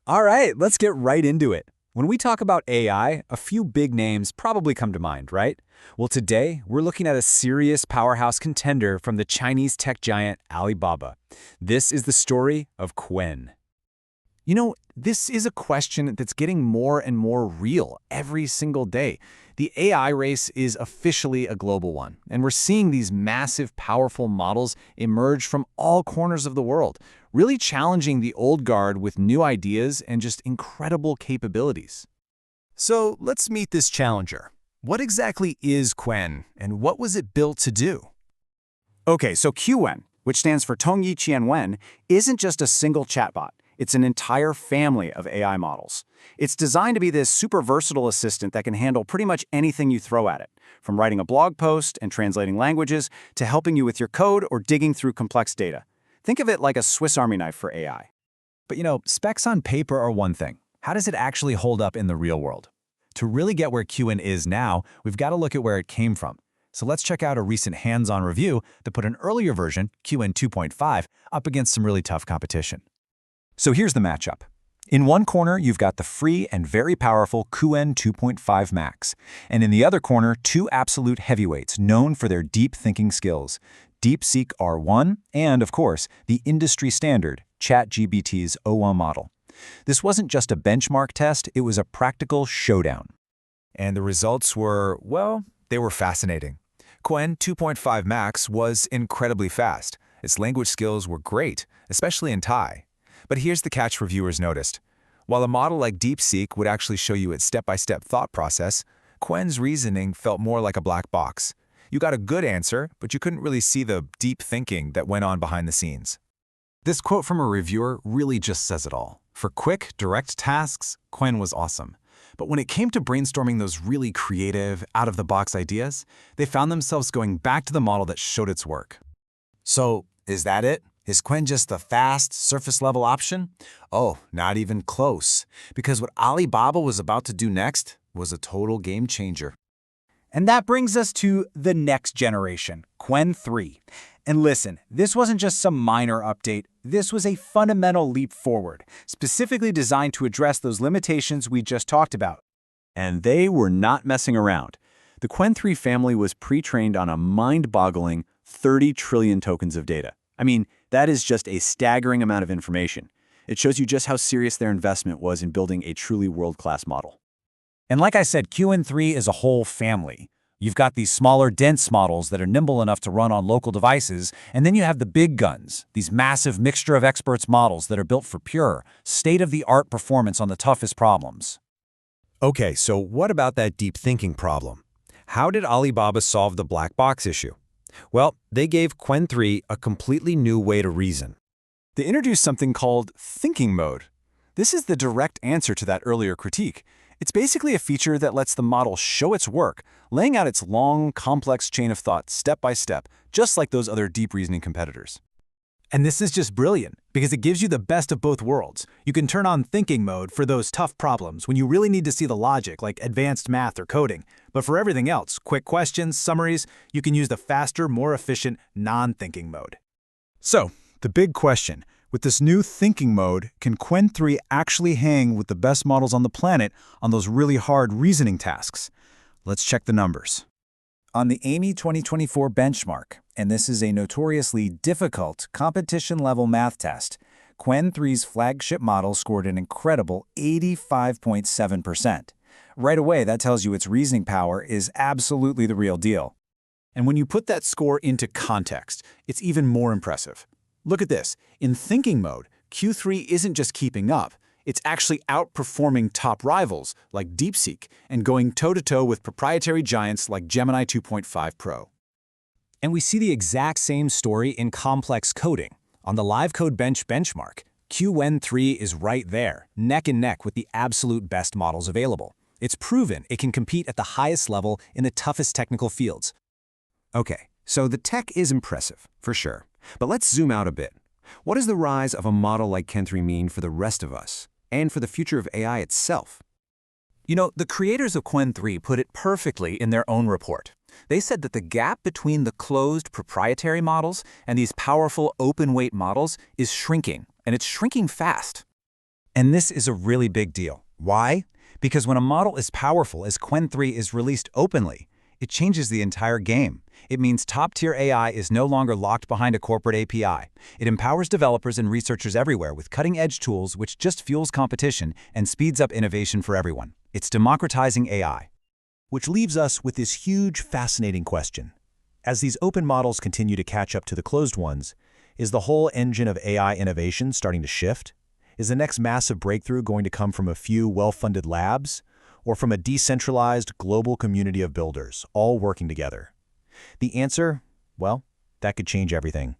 All right, let's get right into it. When we talk about AI, a few big names probably come to mind, right? Well, today, we're looking at a serious powerhouse contender from the Chinese tech giant Alibaba. This is the story of Qwen. This is a question that's getting more and more real every single day. The AI race is officially a global one, and we're seeing these massive, powerful models emerge from all corners of the world, really challenging the old guard with new ideas and just incredible capabilities. So let's meet this challenger. What exactly is Qwen, and what was it built to do? Okay, so Qwen, which stands for Tongyi Qianwen, isn't just a single chatbot. It's an entire family of AI models. It's designed to be this super versatile assistant that can handle pretty much anything you throw at it, from writing a blog post and translating languages to helping you with your code or digging through complex data. Think of it like a Swiss Army knife for AI. But specs on paper are one thing. How does it actually hold up in the real world? To really get where Qwen is now, we've got to look at where it came from. So let's check out a recent hands-on review that put an earlier version, Qwen 2.5, up against some really tough competition. So here's the matchup. In one corner, you've got the free and very powerful Qwen 2.5 Max, and in the other corner, two absolute heavyweights known for their deep thinking skills, DeepSeek-R1 and, of course, the industry standard ChatGPT's o1 model. This wasn't just a benchmark test, it was a practical showdown. And the results were, well, they were fascinating. Qwen 2.5 Max was incredibly fast. Its language skills were great, especially in Thai. But here's the catch reviewers noticed. While a model like DeepSeek would actually show you its step-by-step thought process, Qwen's reasoning felt more like a black box. You got a good answer, but you couldn't really see the deep thinking that went on behind the scenes. This quote from a reviewer really just says it all. For quick, direct tasks, Qwen was awesome. But when it came to brainstorming those really creative, out-of-the-box ideas, they found themselves going back to the model that showed its work. So, is that it? Is Qwen just the fast, surface-level option? Oh, not even close. Because what Alibaba was about to do next was a total game changer. And that brings us to the next generation, Qwen 3. And listen, this wasn't just some minor update. This was a fundamental leap forward, specifically designed to address those limitations we just talked about. And they were not messing around. The Qwen 3 family was pre-trained on a mind-boggling 30 trillion tokens of data. I mean, that is just a staggering amount of information. It shows you just how serious their investment was in building a truly world-class model. And like I said, Qwen 3 is a whole family. You've got these smaller, dense models that are nimble enough to run on local devices, and then you have the big guns, these massive mixture of experts models that are built for pure, state-of-the-art performance on the toughest problems. Okay, so what about that deep thinking problem? How did Alibaba solve the black box issue? Well, they gave Qwen 3 a completely new way to reason. They introduced something called thinking mode. This is the direct answer to that earlier critique. It's basically a feature that lets the model show its work, laying out its long, complex chain of thought step by step, just like those other deep reasoning competitors. And this is just brilliant, because it gives you the best of both worlds. You can turn on thinking mode for those tough problems when you really need to see the logic, like advanced math or coding. But for everything else, quick questions, summaries, you can use the faster, more efficient, non-thinking mode. So, the big question, with this new thinking mode, can Qwen 3 actually hang with the best models on the planet on those really hard reasoning tasks? Let's check the numbers. On the AMY 2024 benchmark, and this is a notoriously difficult competition-level math test, Qwen 3's flagship model scored an incredible 85.7%. Right away, that tells you its reasoning power is absolutely the real deal. And when you put that score into context, it's even more impressive. Look at this. In thinking mode, Q3 isn't just keeping up. It's actually outperforming top rivals like DeepSeek and going toe-to-toe with proprietary giants like Gemini 2.5 Pro. And we see the exact same story in complex coding. On the Live Code Bench benchmark, Qwen 3 is right there, neck and neck with the absolute best models available. It's proven it can compete at the highest level in the toughest technical fields. Okay, so the tech is impressive, for sure. But let's zoom out a bit. What does the rise of a model like Qwen 3 mean for the rest of us, and for the future of AI itself? The creators of Qwen 3 put it perfectly in their own report. They said that the gap between the closed proprietary models and these powerful open-weight models is shrinking, and it's shrinking fast. And this is a really big deal. Why? Because when a model is powerful, as Qwen 3 is released openly, it changes the entire game. It means top-tier AI is no longer locked behind a corporate API. It empowers developers and researchers everywhere with cutting-edge tools which just fuels competition and speeds up innovation for everyone. It's democratizing AI. Which leaves us with this huge, fascinating question. As these open models continue to catch up to the closed ones, is the whole engine of AI innovation starting to shift? Is the next massive breakthrough going to come from a few well-funded labs, or from a decentralized global community of builders, all working together? The answer? Well, that could change everything.